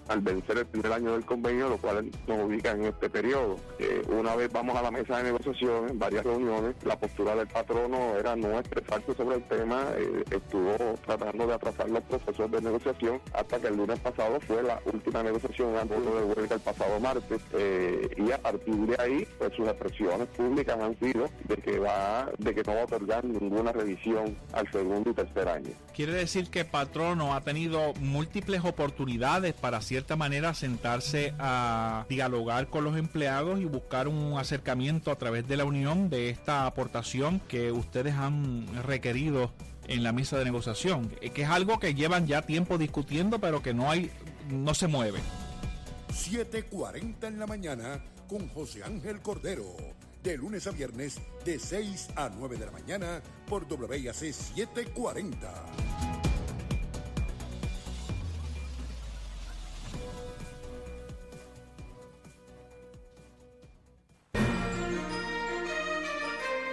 al vencer el primer año del convenio, lo cual nos ubica en este periodo. una vez vamos a la mesa de negociaciones, varias reuniones, la postura del patrono era no expresarse sobre el tema, estuvo tratando de atrasar los procesos de negociación hasta que el lunes pasado fue la última negociación antes de huelga el pasado martes, y a partir de ahí pues sus expresiones públicas han sido de que no va a otorgar ninguna revisión al segundo y tercer año. Quiere decir que el patrono ha tenido múltiples oportunidades para cierta manera sentarse a dialogar con los empleados y buscar un acercamiento a través de la unión de esta aportación que ustedes han requerido en la mesa de negociación, que es algo que llevan ya tiempo discutiendo pero que no se mueve. 7:40 en la mañana con José Ángel Cordero, de lunes a viernes de 6 a 9 de la mañana por WIAC 740.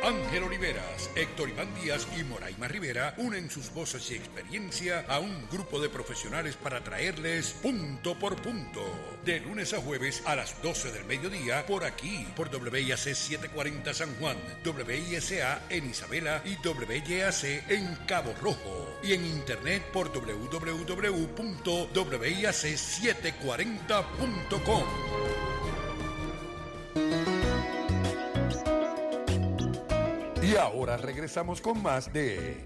Ángel Oliveras, Héctor Iván Díaz y Moraima Rivera unen sus voces y experiencia a un grupo de profesionales para traerles Punto por Punto, de lunes a jueves a las 12 del mediodía, por aquí, por WIAC 740 San Juan, WISA en Isabela y WIAC en Cabo Rojo, y en internet por www.wiac740.com. Y ahora regresamos con más de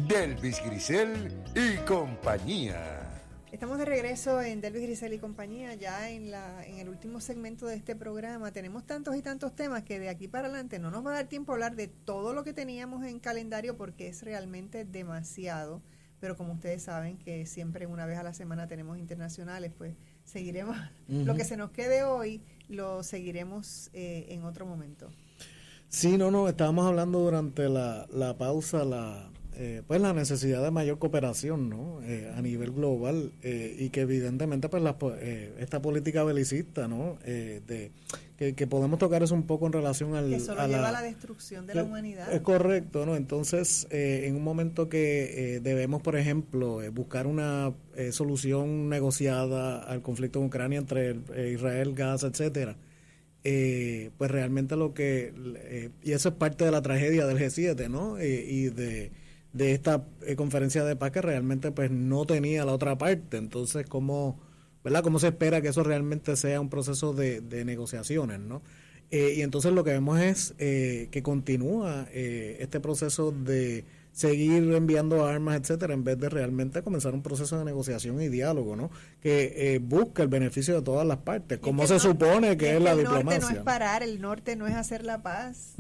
Delvis Grisel y compañía. Estamos de regreso en Delvis Grisel y compañía, ya en el último segmento de este programa. Tenemos tantos y tantos temas que de aquí para adelante no nos va a dar tiempo a hablar de todo lo que teníamos en calendario porque es realmente demasiado. Pero como ustedes saben que siempre una vez a la semana tenemos internacionales, pues seguiremos. Lo que se nos quede hoy lo seguiremos en otro momento. Sí, estábamos hablando durante la pausa pues la necesidad de mayor cooperación, ¿no? A nivel global, y que evidentemente pues esta política belicista, ¿no? Que podemos tocar eso un poco en relación que solo lleva a la destrucción de la humanidad. Es correcto, ¿no? Entonces, en un momento que debemos, por ejemplo, buscar una solución negociada al conflicto en Ucrania entre Israel, Gaza, etcétera. Pues realmente y eso es parte de la tragedia del G7, ¿no? Y de esta conferencia de paz que realmente pues no tenía la otra parte. Entonces, ¿cómo se espera que eso realmente sea un proceso de negociaciones, ¿no? Y entonces lo que vemos es que continúa este proceso de seguir enviando armas, etcétera, en vez de realmente comenzar un proceso de negociación y diálogo, ¿no? Que busca el beneficio de todas las partes, como se supone que es la diplomacia. El norte no es parar, el norte no es hacer la paz.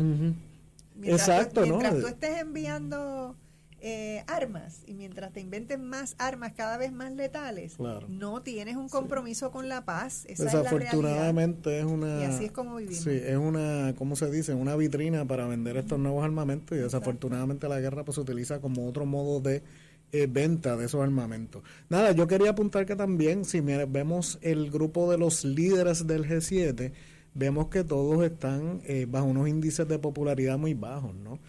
Mientras tú estés enviando armas y mientras te inventen más armas cada vez más letales, no tienes un compromiso con la paz. Esa desafortunadamente es la realidad. Y así es como vivimos. Sí, es una, ¿cómo se dice? Una vitrina para vender estos nuevos armamentos y desafortunadamente la guerra pues se utiliza como otro modo de venta de esos armamentos. Nada, yo quería apuntar que también si vemos el grupo de los líderes del G7, vemos que todos están bajo unos índices de popularidad muy bajos, ¿no?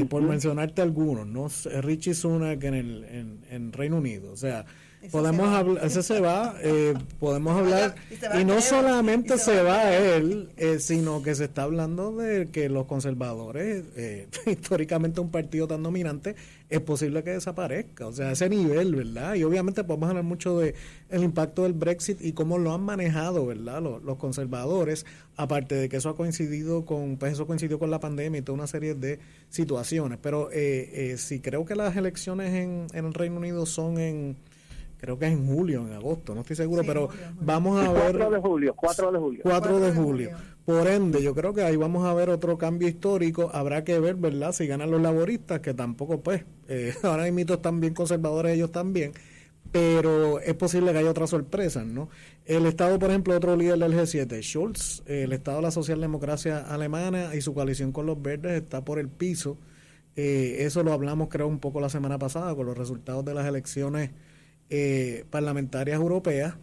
Por mencionarte algunos, ¿no? Richie Sunak en Reino Unido, o sea, podemos hablar, ese se va, podemos hablar, y no solamente se va él, sino que se está hablando de que los conservadores, históricamente un partido tan dominante, es posible que desaparezca, o sea, ese nivel, ¿verdad? Y obviamente podemos hablar mucho de el impacto del Brexit y cómo lo han manejado, ¿verdad? Los conservadores, aparte de que eso coincidió con la pandemia y toda una serie de situaciones, pero sí creo que las elecciones en el Reino Unido son creo que es en julio, en agosto, no estoy seguro, pero vamos a ver... 4 de julio. Por ende, yo creo que ahí vamos a ver otro cambio histórico. Habrá que ver, ¿verdad?, si ganan los laboristas, que tampoco, pues, ahora mismo están bien conservadores ellos también, pero es posible que haya otras sorpresas, ¿no? El Estado, por ejemplo, otro líder del G7, Scholz, el Estado de la socialdemocracia alemana y su coalición con los verdes está por el piso. Eso lo hablamos, creo, un poco la semana pasada con los resultados de las elecciones parlamentarias europeas,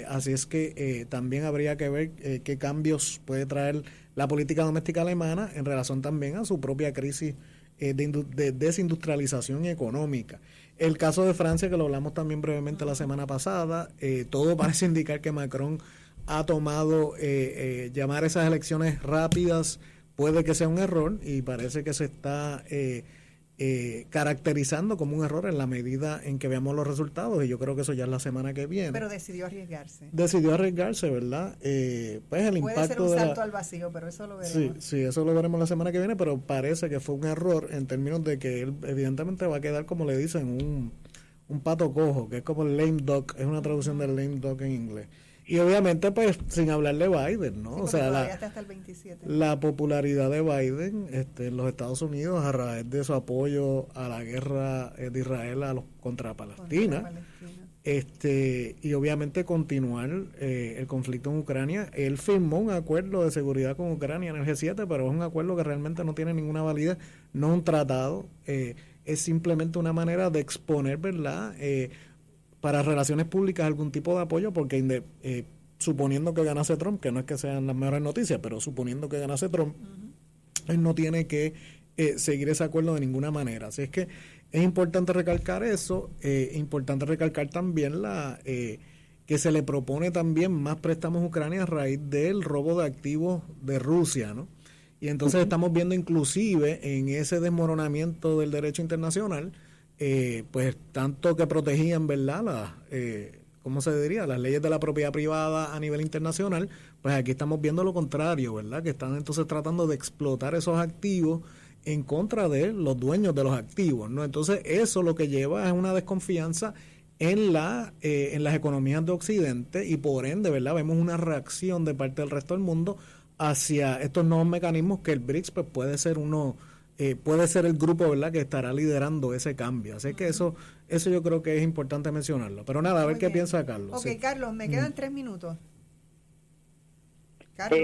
así es que también habría que ver qué cambios puede traer la política doméstica alemana en relación también a su propia crisis de desindustrialización económica. El caso de Francia, que lo hablamos también brevemente la semana pasada, todo parece indicar que Macron ha tomado llamar esas elecciones rápidas puede que sea un error, y parece que se está caracterizando como un error en la medida en que veamos los resultados, y yo creo que eso ya es la semana que viene. Pero decidió arriesgarse. ¿Verdad? Pues el impacto puede ser un salto al vacío, pero eso lo veremos. Sí, eso lo veremos la semana que viene, pero parece que fue un error en términos de que él evidentemente va a quedar, como le dicen, un pato cojo, que es como el lame duck, es una traducción del lame duck en inglés. Y obviamente, pues, sin hablar de Biden, ¿no? Sí, o sea, hasta el 27. La popularidad de Biden en los Estados Unidos a raíz de su apoyo a la guerra de Israel contra Palestina. Y obviamente continuar el conflicto en Ucrania. Él firmó un acuerdo de seguridad con Ucrania en el G7, pero es un acuerdo que realmente no tiene ninguna validez, no un tratado, es simplemente una manera de exponer, ¿verdad?, para relaciones públicas algún tipo de apoyo, porque suponiendo que ganase Trump, que no es que sean las mejores noticias, pero suponiendo que ganase Trump, él no tiene que seguir ese acuerdo de ninguna manera. Así es que es importante recalcar eso, importante recalcar también que se le propone también más préstamos a Ucrania a raíz del robo de activos de Rusia, ¿no? Y entonces estamos viendo inclusive en ese desmoronamiento del derecho internacional, pues tanto que protegían, ¿verdad?, ¿cómo se diría?, las leyes de la propiedad privada a nivel internacional, pues aquí estamos viendo lo contrario, ¿verdad?, que están entonces tratando de explotar esos activos en contra de los dueños de los activos, ¿no? Entonces eso lo que lleva es una desconfianza en las economías de Occidente, y por ende, ¿verdad?, vemos una reacción de parte del resto del mundo hacia estos nuevos mecanismos que el BRICS pues puede ser el grupo, ¿verdad?, que estará liderando ese cambio. Así que eso yo creo que es importante mencionarlo. Pero nada, a ver qué piensa Carlos. Ok, sí. Carlos, me quedan 3 minutos. Carlos.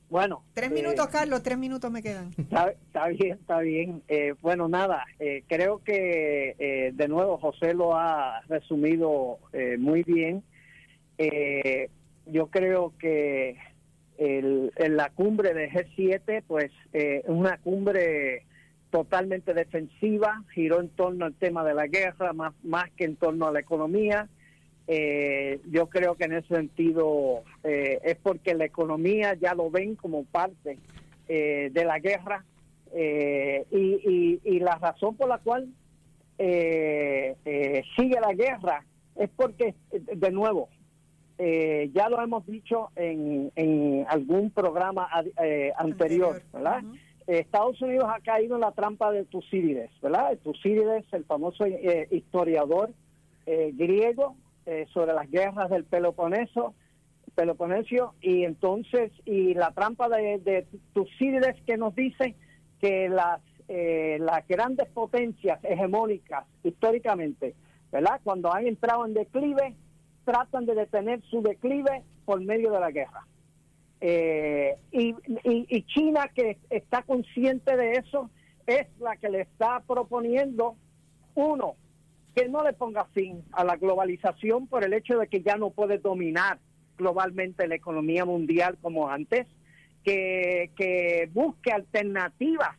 Bueno. 3 minutos, Carlos, 3 minutos me quedan. Está bien. Bueno, nada, creo que de nuevo José lo ha resumido muy bien. Yo creo que en la cumbre de G7, pues una cumbre totalmente defensiva, giró en torno al tema de la guerra, más que en torno a la economía. Yo creo que en ese sentido es porque la economía ya lo ven como parte de la guerra, y la razón por la cual sigue la guerra es porque, de nuevo, ya lo hemos dicho en algún programa anterior, ¿verdad? Uh-huh. Estados Unidos ha caído en la trampa de Tucídides, ¿verdad? Tucídides, el famoso historiador griego sobre las guerras del Peloponeso, y entonces, y la trampa de Tucídides, que nos dice que las grandes potencias hegemónicas históricamente, ¿verdad?, cuando han entrado en declive, tratan de detener su declive por medio de la guerra. Y China, que está consciente de eso, es la que le está proponiendo, uno, que no le ponga fin a la globalización por el hecho de que ya no puede dominar globalmente la economía mundial como antes, que busque alternativas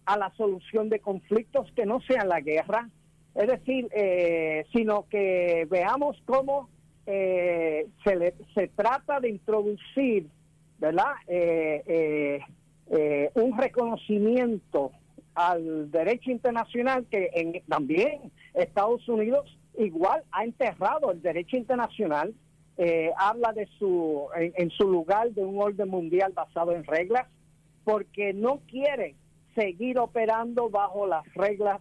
a la solución de conflictos que no sean la guerra, es decir, sino que veamos cómo se trata de introducir, ¿verdad?, un reconocimiento al derecho internacional que también Estados Unidos igual ha enterrado el derecho internacional, habla de en su lugar de un orden mundial basado en reglas, porque no quiere seguir operando bajo las reglas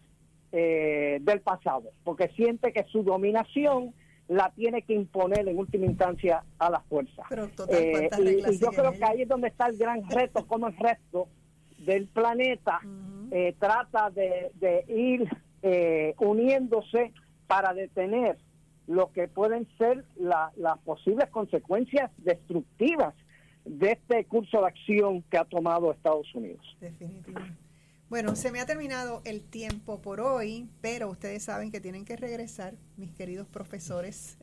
del pasado, porque siente que su dominación la tiene que imponer en última instancia a la fuerza. Pero total, y yo creo que ahí es donde está el gran reto, como el resto del planeta trata de ir uniéndose para detener lo que pueden ser las posibles consecuencias destructivas de este curso de acción que ha tomado Estados Unidos. Definitivamente. Bueno, se me ha terminado el tiempo por hoy, pero ustedes saben que tienen que regresar, mis queridos profesores.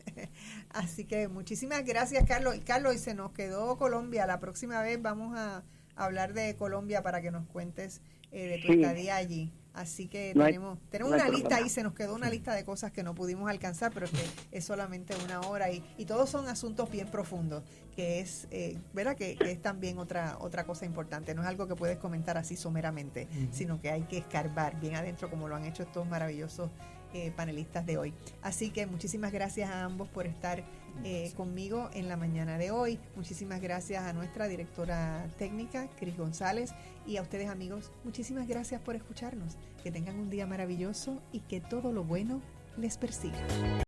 Así que muchísimas gracias, Carlos. Carlos, y se nos quedó Colombia. La próxima vez vamos a hablar de Colombia para que nos cuentes de tu Sí. estadía allí. Así que No hay- tenemos no hay una lista problema. ahí, se nos quedó una lista de cosas que no pudimos alcanzar, pero que es solamente una hora y todos son asuntos bien profundos, que es, ¿verdad? Que es también otra cosa importante. No es algo que puedes comentar así someramente, sino que hay que escarbar bien adentro como lo han hecho estos maravillosos panelistas de hoy. Así que muchísimas gracias a ambos por estar conmigo en la mañana de hoy. Muchísimas gracias a nuestra directora técnica, Cris González, y a ustedes, amigos, muchísimas gracias por escucharnos. Que tengan un día maravilloso y que todo lo bueno les persiga.